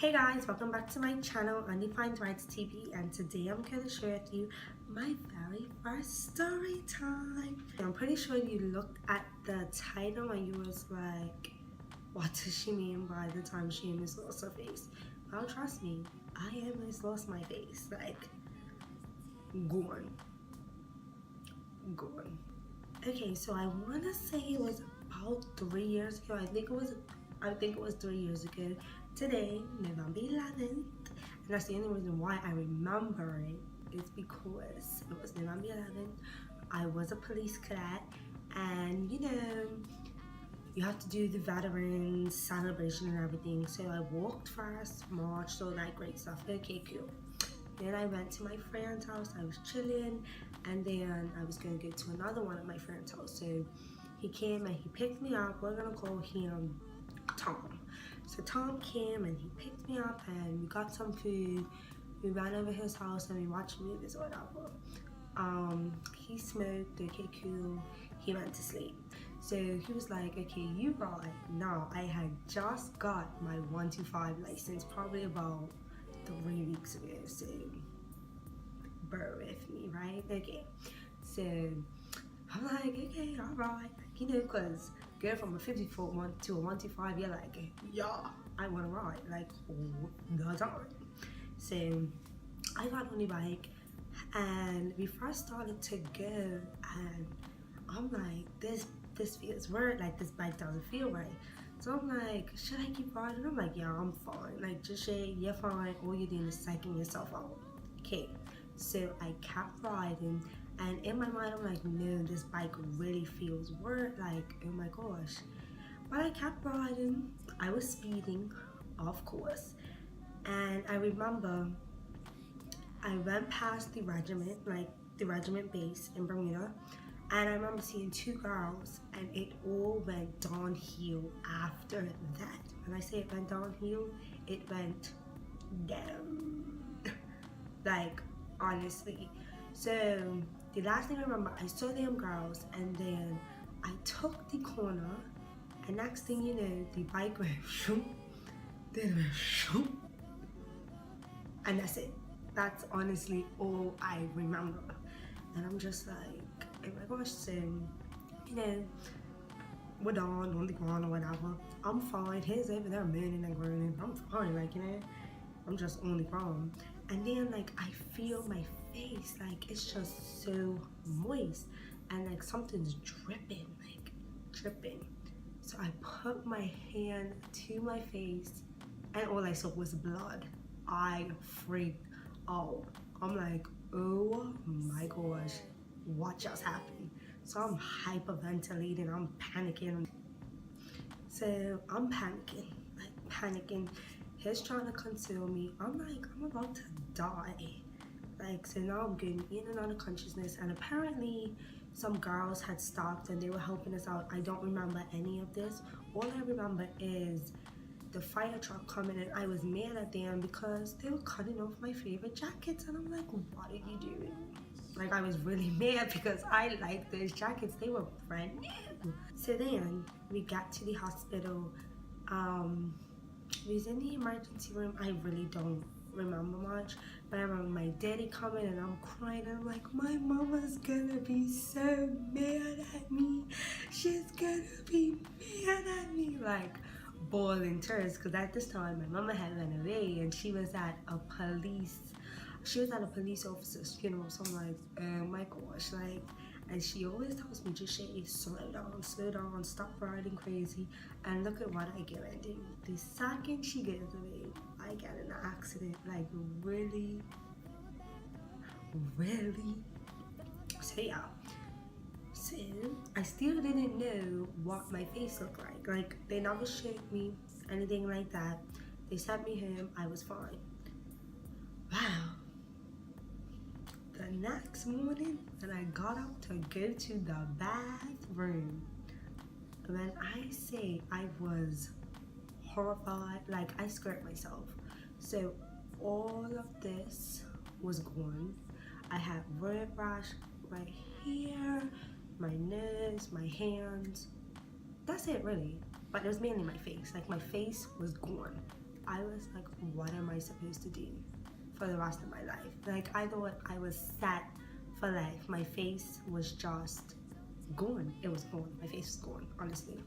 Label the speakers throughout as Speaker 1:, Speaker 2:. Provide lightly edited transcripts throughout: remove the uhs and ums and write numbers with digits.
Speaker 1: Hey guys, welcome back to my channel, Undefined THREADZ TV, and today I'm going to share with you my very first story time. I'm pretty sure you looked at the title and you was like, what does she mean by the time she almost lost her face? Well, trust me, I almost lost my face, like, gone. Okay, so I want to say it was about 3 years ago. I think it was 3 years ago. Today, November 11th, and that's the only reason why I remember it is because it was November 11th. I was a police cadet, and you know, you have to do the veterans celebration and everything. So I walked first, marched, all that great stuff. Okay, cool. Then I went to my friend's house. I was chilling, and then I was gonna go to another one of my friend's house. So he came and he picked me up. We're gonna call him Tom. So Tom came and he picked me up and we got some food. We ran over his house and we watched movies or whatever. He smoked, okay, cool. He went to sleep. So he was like, okay, you ride. Now, I had just got my 125 license probably about 3 weeks ago. So bear with me, right? Okay. So I'm like, okay, all right. You know, because go from a 54 one to a 125, you're like, yeah, I want to ride, like, all the time. So I got on the bike and we first started to go, and I'm like, this feels weird, like this bike doesn't feel right. So I'm like, should I keep riding? I'm like, yeah, I'm fine. Like, just say you're fine. All you're doing is psyching yourself out. Okay. So I kept riding, and in my mind I'm like, no, this bike really feels weird, like, oh my gosh. But I kept riding. I was speeding, of course, and I remember I went past the regiment, like the regiment base in Bermuda, and I remember seeing two girls, and it all went downhill after that. When I say it went downhill, it went down. Like, honestly. So the last thing I remember, I saw them girls, and then I took the corner, and next thing you know, the bike went shoop, then went shoop, and that's it. That's honestly all I remember. And I'm just like, oh my gosh. So, you know, we're down on the ground or whatever. I'm fine. He's over there moaning and groaning. I'm fine, like, you know, I'm just on the ground. And then, like, I feel my face, like, it's just so moist, and like something's dripping, like dripping. So I put my hand to my face, and all I saw was blood. I freaked out. I'm like, oh my gosh, what just happened? So I'm hyperventilating, I'm panicking. So I'm panicking, like panicking. He's trying to console me. I'm like, I'm about to die. Like, so now I'm getting in and out of consciousness, and apparently some girls had stopped and they were helping us out. I don't remember any of this. All I remember is the fire truck coming, and I was mad at them because they were cutting off my favorite jackets, and I'm like, what are you doing? Like, I was really mad because I liked those jackets. They were brand new. So then we got to the hospital. We was in the emergency room. I really don't remember much, but I remember my daddy coming, and I'm crying, and I'm like, my mama's gonna be so mad at me. She's gonna be mad at me, like boiling tears, because at this time my mama had run away, and she was at a police officer's funeral. So I'm like, oh my gosh, like, and she always tells me, just say, slow down, stop riding crazy. And look at what I get into. The second she gets away, I get in an accident. Like, really. So yeah. So I still didn't know what my face looked like. Like, they never showed me anything like that. They sent me home. I was fine. Wow. The next morning, when I got up to go to the bathroom, when I say I was horrified, like, I scared myself. So all of this was gone. I had red rash right here, my nose, my hands. That's it, really. But it was mainly my face. Like, my face was gone. I was like, what am I supposed to do for the rest of my life? Like, I thought I was set for life. My face was just gone. It was gone. My face was gone, honestly.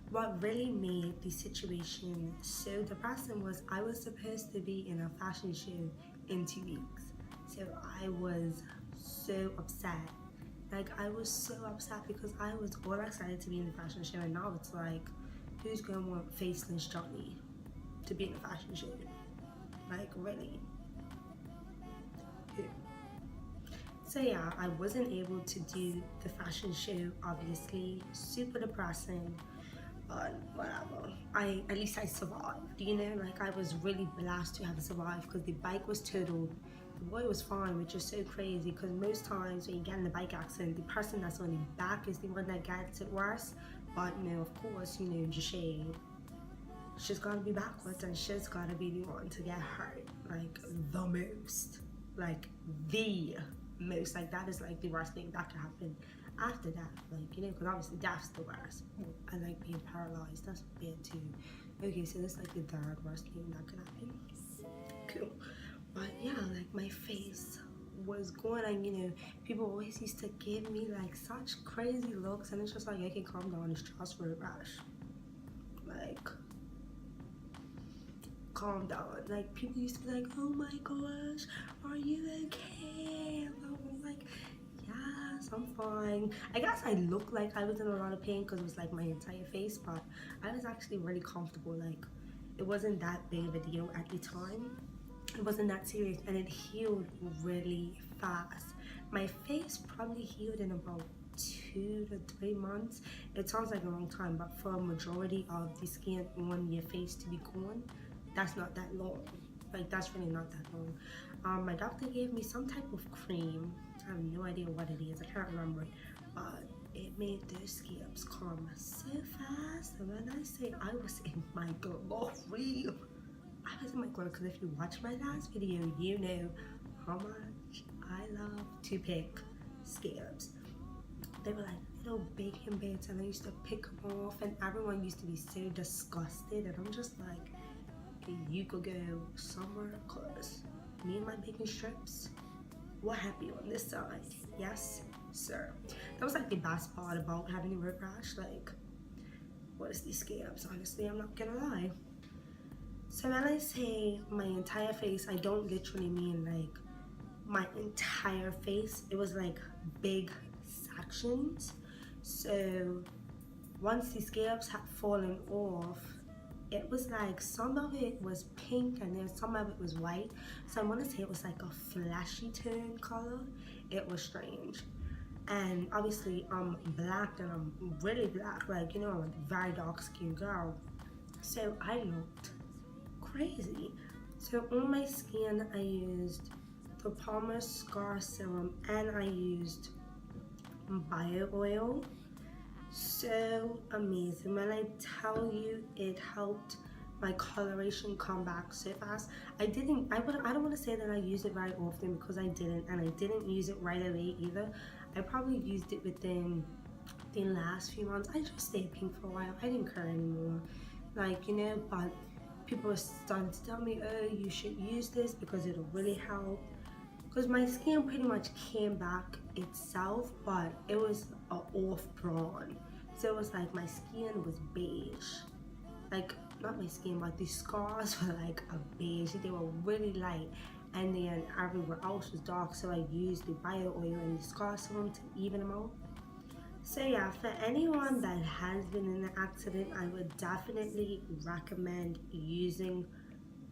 Speaker 1: What really made the situation so depressing was I was supposed to be in a fashion show in 2 weeks. So I was so upset. Like, I was so upset because I was all excited to be in the fashion show, and now it's like, who's gonna want faceless Johnny to be in a fashion show? Like, really? Who? So yeah, I wasn't able to do the fashion show, obviously. Super depressing. But whatever, at least I survived, you know. Like, I was really blessed to have survived because the bike was totaled. The boy was fine, which is so crazy because most times when you get in a bike accident, the person that's on the back is the one that gets it worse. But no, of course, you know, Jahchey, she's gotta be backwards and she's gotta be the one to get hurt, like the most, like the most. Like, that is like the worst thing that could happen after that, like, you know, because obviously death's the worst. And like being paralyzed, that's bad too. Okay, so that's like the third worst thing that could happen. Cool. But yeah, like, my face was going, and you know, people always used to give me like such crazy looks, and it's just like, okay, calm down, it's just road rash. Like, calm down. Like, people used to be like, oh my gosh, are you okay? I'm like, yes, I'm fine. I guess I looked like I was in a lot of pain because it was like my entire face, but I was actually really comfortable. Like, it wasn't that big of a deal at the time. It wasn't that serious, and it healed really fast. My face probably healed in about 2 to 3 months. It sounds like a long time, but for a majority of the skin on your face to be gone, that's not that long. Like, that's really not that long. My doctor gave me some type of cream. I have no idea what it is, I can't remember it, but it made those scabs calm so fast. And when I say I was in my glory, I was in my glory, because if you watch my last video, you know how much I love to pick scabs. They were like little bacon bits, and I used to pick them off, and everyone used to be so disgusted, and I'm just like, you could go somewhere, cause me and my bacon strips, we're happy on this side. Yes, sir. That was like the best part about having a road rash. Like, what is these scabs? Honestly, I'm not gonna lie. So when I say my entire face, I don't literally mean like my entire face. It was like big sections. So once the scabs had fallen off, it was like some of it was pink and then some of it was white. So I want to say it was like a flashy tone color. It was strange. And obviously I'm black, and I'm really black, like, you know, I'm a very dark skinned girl. So I looked crazy. So on my skin, I used the Palmer's Scar Serum and I used bio oil. So amazing. When I tell you, it helped my coloration come back so fast. I don't want to say that I use it very often, because I didn't, and I didn't use it right away either. I probably used it within the last few months. I just stayed pink for a while. I didn't care anymore, like, you know. But people were starting to tell me, oh, you should use this because it'll really help. Because my skin pretty much came back itself, but it was off brown. So it was like my skin was beige. Like, not my skin, but the scars were like a beige. They were really light, and then everywhere else was dark. So I used the bio oil and the scar serum to even them out. So yeah, for anyone that has been in an accident, I would definitely recommend using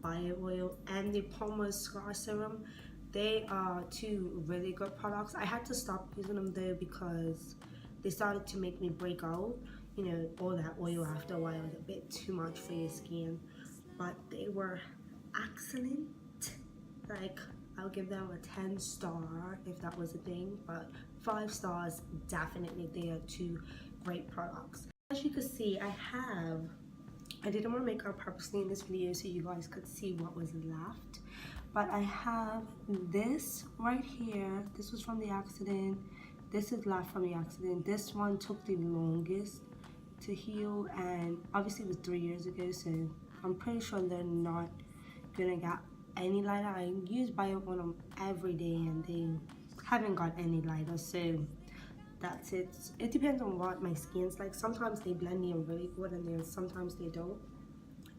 Speaker 1: bio oil and the Palmer's Scar Serum. They are 2 really good products. I had to stop using them though because they started to make me break out. You know, all that oil after a while was a bit too much for your skin. But they were excellent. Like, I'll give them a 10-star if that was a thing, but 5 stars definitely. They are 2 great products. As you can see, I didn't want to make up purposely in this video so you guys could see what was left, but I have this right here. This was from the accident. This is left from the accident. This one took the longest to heal, and obviously it was 3 years ago, so I'm pretty sure they're not gonna get any lighter. I use bio on them every day and they haven't got any lighter, so that's it. It depends on what my skin's like. Sometimes they blend in really good and then sometimes they don't.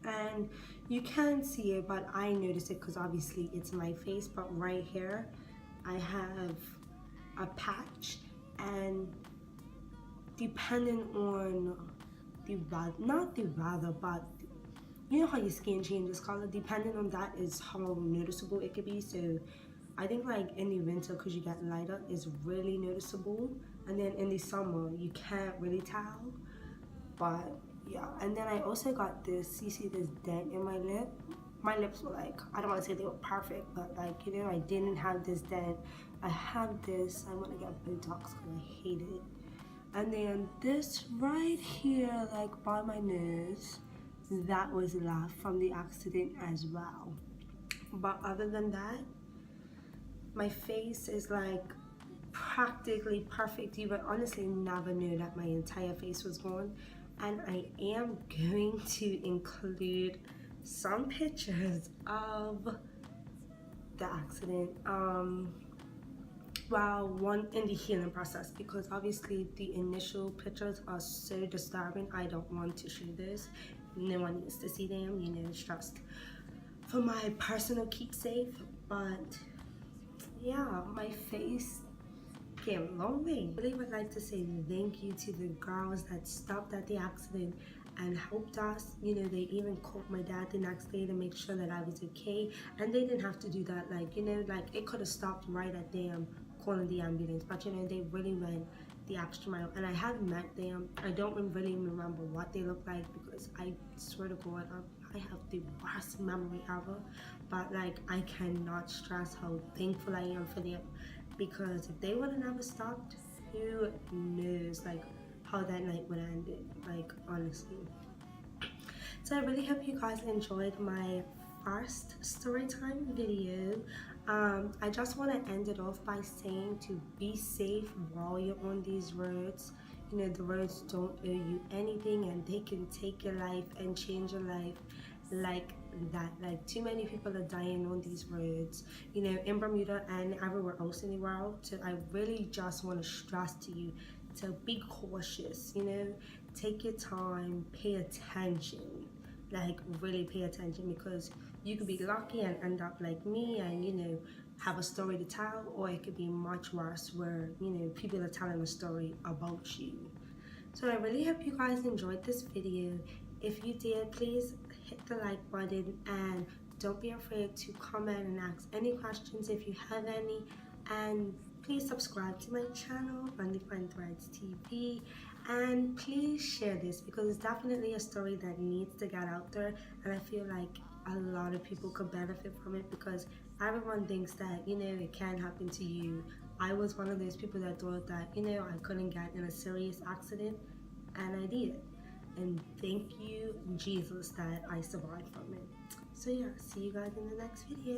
Speaker 1: And you can see it, but I notice it because obviously it's my face. But right here I have a patch, and depending on the weather, not the weather, but you know how your skin changes color, depending on that is how noticeable it could be. So I think like in the winter, because you get lighter, is really noticeable, and then in the summer you can't really tell. But yeah, and then I also got this, you see this dent in my lip. My lips were like, I don't want to say they were perfect, but like, you know, I didn't have this dent. I have this, I want to get Botox because I hate it. And then this right here, like by my nose, that was left from the accident as well. But other than that, my face is like practically perfect. You would honestly never know that my entire face was gone. And I am going to include some pictures of the accident while one in the healing process, because obviously the initial pictures are so disturbing. I don't want to show this. No one needs to see them, you know, it's just for my personal keepsake. But yeah, my face came a long way. I really would like to say thank you to the girls that stopped at the accident and helped us. You know, they even called my dad the next day to make sure that I was okay, and they didn't have to do that. Like, you know, like it could have stopped right at them calling the ambulance, but you know, they really went the extra mile. And I have met them. I don't really remember what they look like because I swear to God, I have the worst memory ever. But like, I cannot stress how thankful I am for them, because if they would have never stopped, who knows like how that night would have ended, like honestly. So I really hope you guys enjoyed my first story time video. I just want to end it off by saying to be safe while you're on these roads. You know, the roads don't owe you anything, and they can take your life and change your life like that. Like, too many people are dying on these roads, you know, in Bermuda and everywhere else in the world. So I really just want to stress to you to be cautious, you know, take your time, pay attention, like really pay attention, because you could be lucky and end up like me and, you know, have a story to tell, or it could be much worse where, you know, people are telling a story about you. So I really hope you guys enjoyed this video. If you did, please hit the like button, and don't be afraid to comment and ask any questions if you have any. And please subscribe to my channel, Undefined Threads TV, and please share this, because it's definitely a story that needs to get out there, and I feel like a lot of people could benefit from it, because everyone thinks that, you know, it can happen to you. I was one of those people that thought that, you know, I couldn't get in a serious accident, and I did. And thank you, Jesus, that I survived from it. So yeah, see you guys in the next video.